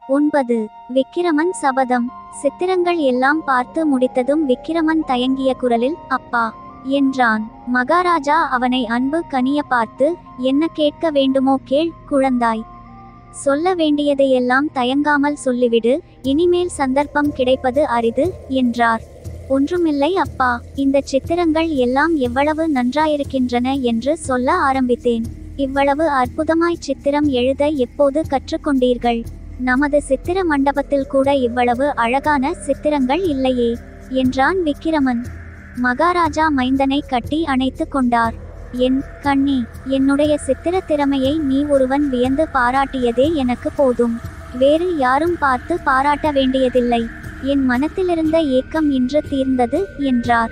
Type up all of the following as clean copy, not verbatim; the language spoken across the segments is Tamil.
9. விக்கிரமன் சபதம். சித்திரங்கள் எல்லாம் பார்த்து முடித்ததும் விக்கிரமன் தயங்கிய குரலில் அப்பா என்றான். மகாராஜா அவனை அன்பு கனிய பார்த்து, என்ன கேட்க வேண்டுமோ கேள் குழந்தாய். சொல்ல வேண்டியதையெல்லாம் தயங்காமல் சொல்லிவிடு, இனிமேல் சந்தர்ப்பம் கிடைப்பது அரிது என்றார். ஒன்றுமில்லை அப்பா, இந்த சித்திரங்கள் எல்லாம் எவ்வளவு நன்றாயிருக்கின்றன என்று சொல்ல ஆரம்பித்தேன். இவ்வளவு அற்புதமாய் சித்திரம் எழுத எப்போது கற்றுக்கொண்டீர்கள்? நமது சித்திர மண்டபத்தில் கூட இவ்வளவு அழகான சித்திரங்கள் இல்லையே என்றான் விக்கிரமன். மகாராஜா மைந்தனை கட்டி அணைத்து கொண்டார். என் கண்ணி, என்னுடைய சித்திர திறமையை நீ ஒருவன் வியந்து பாராட்டியதே எனக்கு போதும். வேறு யாரும் பார்த்து பாராட்ட வேண்டியதில்லை. என் மனத்திலிருந்த ஏக்கம் இன்று தீர்ந்தது என்றார்.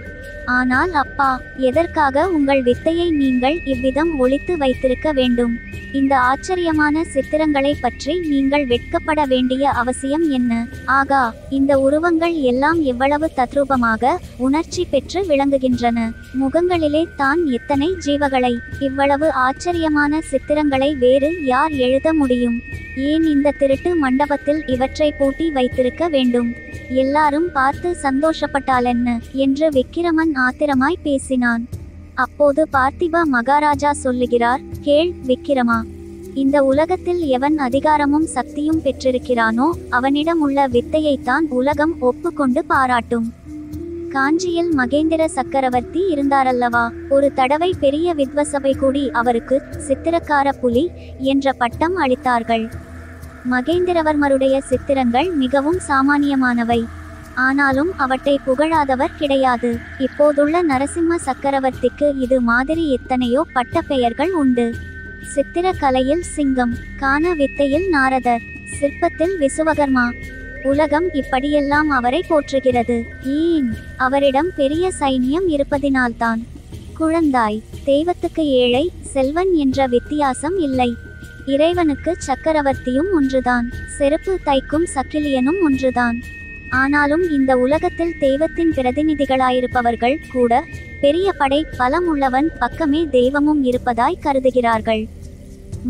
ஆனால் அப்பா, எதற்காக உங்கள் வித்தையை நீங்கள் இவ்விதம் ஒளித்து வைத்திருக்க வேண்டும்? இந்த ஆச்சரியமான சித்திரங்களை பற்றி நீங்கள் வெட்கப்பட வேண்டிய அவசியம் என்ன? ஆகா, இந்த உருவங்கள் எல்லாம் எவ்வளவு தத்ரூபமாக உணர்ச்சி பெற்று விளங்குகின்றன. முகங்களிலே தான் எத்தனை ஜீவகளை! இவ்வளவு ஆச்சரியமான சித்திரங்களை வேறு யார் எழுத முடியும்? ஏன் இந்த திருட்டு மண்டபத்தில் இவற்றை பூட்டி வைத்திருக்க வேண்டும்? எல்லாரும் பார்த்து சந்தோஷப்பட்டாலென்ன என்று விக்கிரமன் ஆத்திரமாய் பேசினான். அப்போது பார்த்திப மகாராஜா சொல்லுகிறார், கேள் விக்கிரமா, இந்த உலகத்தில் எவன் அதிகாரமும் சக்தியும் பெற்றிருக்கிறானோ அவனிடம் உள்ள வித்தையைத்தான் உலகம் ஒப்புக்கொண்டு பாராட்டும். காஞ்சியில் மகேந்திர சக்கரவர்த்தி இருந்தாரல்லவா? ஒரு தடவை பெரிய வித்வசபை கூடி அவருக்கு சித்திரக்கார புலி என்ற பட்டம் அளித்தார்கள். மகேந்திரவர்மருடைய சித்திரங்கள் மிகவும் சாமானியமானவை. ஆனாலும் அவற்றை புகழாதவர் கிடையாது. இப்போதுள்ள நரசிம்ம சக்கரவர்த்திக்கு இது மாதிரி எத்தனையோ பட்ட பெயர்கள் உண்டு. சித்திர கலையில் சிங்கம், கான வித்தையில் நாரதர், சிற்பத்தில் விசுவகர்மா. உலகம் இப்படியெல்லாம் அவரை போற்றுகிறது. ஏன்? அவரிடம் பெரிய சைன்யம் இருப்பதினால்தான். குழந்தாய், தெய்வத்துக்கு ஏழை செல்வன் என்ற வித்தியாசம் இல்லை. இறைவனுக்கு சக்கரவர்த்தியும் ஒன்றுதான், செருப்பு தைக்கும் சக்கிலியனும் ஒன்றுதான். ஆனாலும் இந்த உலகத்தில் தெய்வத்தின் பிரதிநிதிகளாயிருப்பவர்கள் கூட பெரிய படை பலம் உள்ளவன் பக்கமே தெய்வமும் இருப்பதாய் கருதுகிறார்கள்.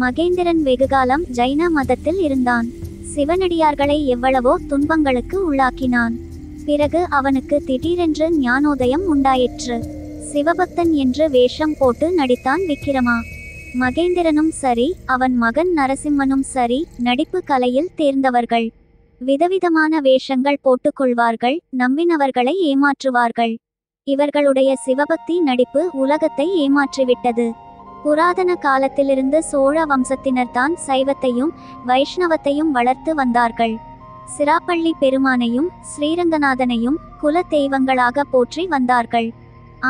மகேந்திரன் வெகுகாலம் ஜைன மதத்தில் இருந்தான். சிவனடியார்களை எவ்வளவோ துன்பங்களுக்கு உள்ளாக்கினான். பிறகு அவனுக்கு திடீரென்று ஞானோதயம் உண்டாயிற்று. சிவபக்தன் என்று வேஷம் போட்டு நடித்தான் விக்கிரமா. மகேந்திரனும் சரி, அவன் மகன் நரசிம்மனும் சரி, நடிப்பு கலையில் தேர்ந்தவர்கள். விதவிதமான வேஷங்கள் போட்டுக்கொள்வார்கள், நம்பினவர்களை ஏமாற்றுவார்கள். இவர்களுடைய சிவபக்தி நடிப்பு உலகத்தை ஏமாற்றிவிட்டது. புராதன காலத்திலிருந்து சோழ வம்சத்தினர்தான் சைவத்தையும் வைஷ்ணவத்தையும் வளர்த்து வந்தார்கள். சிராப்பள்ளி பெருமானையும் ஸ்ரீரங்கநாதனையும் குல தெய்வங்களாக போற்றி வந்தார்கள்.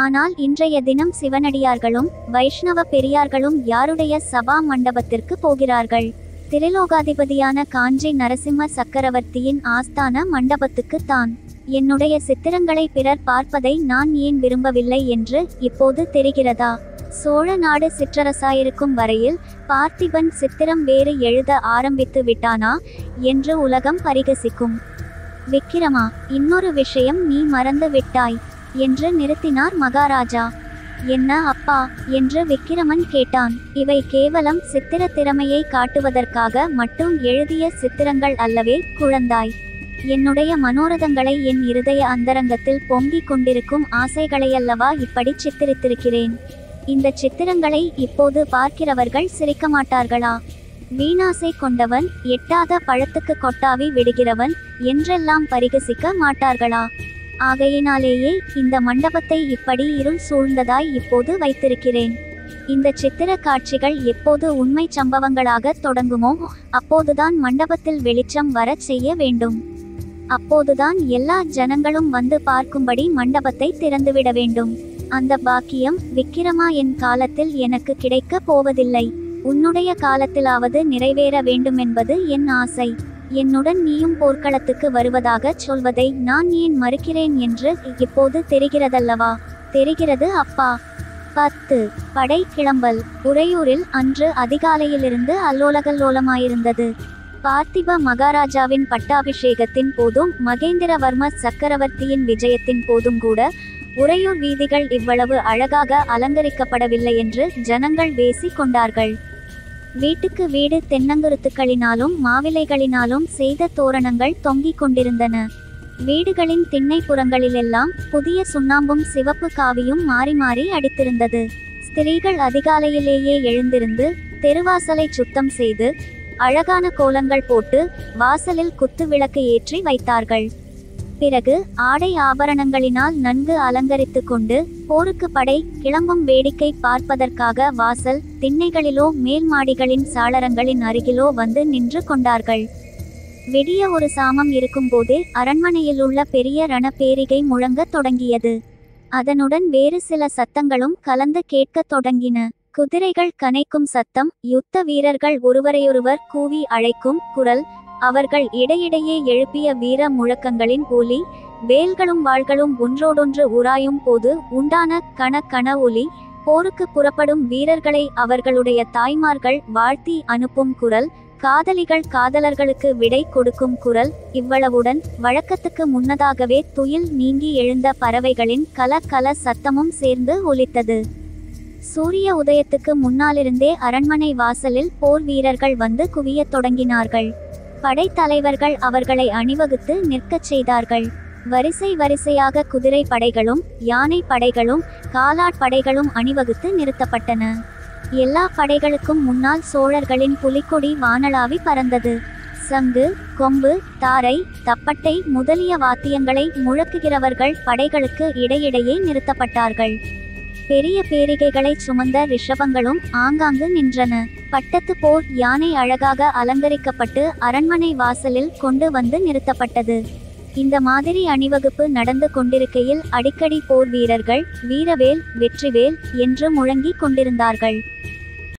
ஆனால் இன்றைய தினம் சிவனடியார்களும் வைஷ்ணவ பெரியார்களும் யாருடைய சபா மண்டபத்திற்கு போகிறார்கள்? திரிலோகாதிபதியான காஞ்சி நரசிம்ம சக்கரவர்த்தியின் ஆஸ்தான மண்டபத்துக்கு தான். என்னுடைய சித்திரங்களை பிறர் பார்ப்பதை நான் ஏன் விரும்பவில்லை என்று இப்போது தெரிகிறதா? சோழ நாடு சிற்றரசாயிருக்கும் வரையில் பார்த்திபன் சித்திரம் வேறு எழுத ஆரம்பித்து விட்டானா என்று உலகம் பரிகசிக்கும். விக்கிரமா, இன்னொரு விஷயம் நீ மறந்து விட்டாய் என்று நிறுத்தினார் மகாராஜா. என்ன அப்பா என்று விக்கிரமன் கேட்டான். இவை கேவலம் சித்திர திறமையை காட்டுவதற்காக மட்டும் எழுதிய சித்திரங்கள் அல்லவே குழந்தாய். என்னுடைய மனோரதங்களை, என் இருதய அந்தரங்கத்தில் பொங்கிக் கொண்டிருக்கும் ஆசைகளையல்லவா இப்படி சித்திரித்திருக்கிறேன். இந்த சித்திரங்களை இப்போது பார்க்கிறவர்கள் சிரிக்க மாட்டார்களா? வீணாசை கொண்டவன், எட்டாத பழத்துக்கு கொட்டாவி விடுகிறவன் என்றெல்லாம் பரிகசிக்க மாட்டார்களா? ஆகையினாலேயே இந்த மண்டபத்தை இப்படி இருள் சூழ்ந்ததாய் இப்போது வைத்திருக்கிறேன். இந்த சித்திர காட்சிகள் எப்போது உண்மை சம்பவங்களாக தொடங்குமோ அப்போதுதான் மண்டபத்தில் வெளிச்சம் வரச் செய்ய வேண்டும். அப்போதுதான் எல்லா ஜனங்களும் வந்து பார்க்கும்படி மண்டபத்தை திறந்துவிட வேண்டும். அந்த பாக்கியம் விக்கிரமா என் காலத்தில் எனக்கு கிடைக்க போவதில்லை. உன்னுடைய காலத்திலாவது நிறைவேற வேண்டுமென்பது என் ஆசை. என்னுடன் நீயும் போர்க்களத்துக்கு வருவதாக சொல்வதை நான் ஏன் மறுக்கிறேன் என்று இப்போது தெரிகிறதல்லவா? தெரிகிறது அப்பா. 10. படை கிளம்பல். உறையூரில் அன்று அதிகாலையிலிருந்து அல்லோலகல்லோலமாயிருந்தது. பார்த்திப மகாராஜாவின் பட்டாபிஷேகத்தின் போதும் மகேந்திரவர்ம சக்கரவர்த்தியின் விஜயத்தின் போதும் கூட உறையூர் வீதிகள் இவ்வளவு அழகாக அலங்கரிக்கப்படவில்லை என்று ஜனங்கள் பேசிக் கொண்டார்கள். வீட்டுக்கு வீடு தென்னங்குருத்துக்களினாலும் மாவிலைகளினாலும் செய்த தோரணங்கள் தொங்கிக் கொண்டிருந்தன. வீடுகளின் திண்ணைப்புறங்களிலெல்லாம் புதிய சுண்ணாம்பும் சிவப்பு காவியும் மாறி மாறி அடித்திருந்தது. ஸ்திரீகள் அதிகாலையிலேயே எழுந்திருந்து தெருவாசலை சுத்தம் செய்து அழகான கோலங்கள் போட்டு வாசலில் குத்து விளக்கு ஏற்றி வைத்தார்கள். பிறகு ஆடை ஆபரணங்களினால் நன்கு அலங்கரித்து கொண்டு போருக்கு படை கிளம்பும் வேடிக்கை பார்ப்பதற்காக வாசல் திண்ணைகளிலோ மேல் மாடிகளின் சாளரங்களின் அருகிலோ வந்து நின்று கொண்டார்கள். விடிய ஒரு சாமம் இருக்கும்போதே அரண்மனையில் உள்ள பெரிய ரணப்பேரிகை முழங்கத் தொடங்கியது. அதனுடன் வேறு சில சத்தங்களும் கலந்து கேட்கத் தொடங்கின. குதிரைகள் கனைக்கும் சத்தம், யுத்த வீரர்கள் ஒருவரையொருவர் கூவி அழைக்கும் குரல், அவர்கள் இடையிடையே எழுப்பிய வீர முழக்கங்களின் ஒலி, வேல்களும் வாள்களும் ஒன்றோடொன்று உராயும் போது உண்டான கண கண ஒலி, போருக்கு புறப்படும் வீரர்களை அவர்களுடைய தாய்மார்கள் வாழ்த்தி அனுப்பும் குரல், காதலிகள் காதலர்களுக்கு விடை கொடுக்கும் குரல், இவ்வளவுடன் வழக்கத்துக்கு முன்னதாகவே துயில் நீங்கி எழுந்த பறவைகளின் கல கல சத்தமும் சேர்ந்து ஒலித்தது. சூரிய உதயத்துக்கு முன்னாலிருந்தே அரண்மனை வாசலில் போர் வீரர்கள் வந்து குவியத் தொடங்கினார்கள். படைத்தலைவர்கள் அவர்களை அணிவகுத்து நிற்கச் செய்தார்கள். வரிசை வரிசையாக குதிரை படைகளும் யானை படைகளும் காலாட்படைகளும் அணிவகுத்து நிறுத்தப்பட்டன. எல்லா படைகளுக்கும் முன்னால் சோழர்களின் புலிக்கொடி வானளாவி பறந்தது. சங்கு, கொம்பு, தாரை, தப்பட்டை முதலிய வாத்தியங்களை முழக்குகிறவர்கள் படைகளுக்கு இடையிடையே நிறுத்தப்பட்டார்கள். பெரிய பேரிகைகளை சுமந்த ரிஷபங்களும் ஆங்காங்கு நின்றன. பட்டத்து போர் யானை அழகாக அலங்கரிக்கப்பட்டு அரண்மனை வாசலில் கொண்டு வந்து நிறுத்தப்பட்டது. இந்த மாதிரி அணிவகுப்பு நடந்து கொண்டிருக்கையில் அடிக்கடி போர் வீரர்கள் வீரவேல் வெற்றிவேல் என்று முழங்கிக் கொண்டிருந்தார்கள்.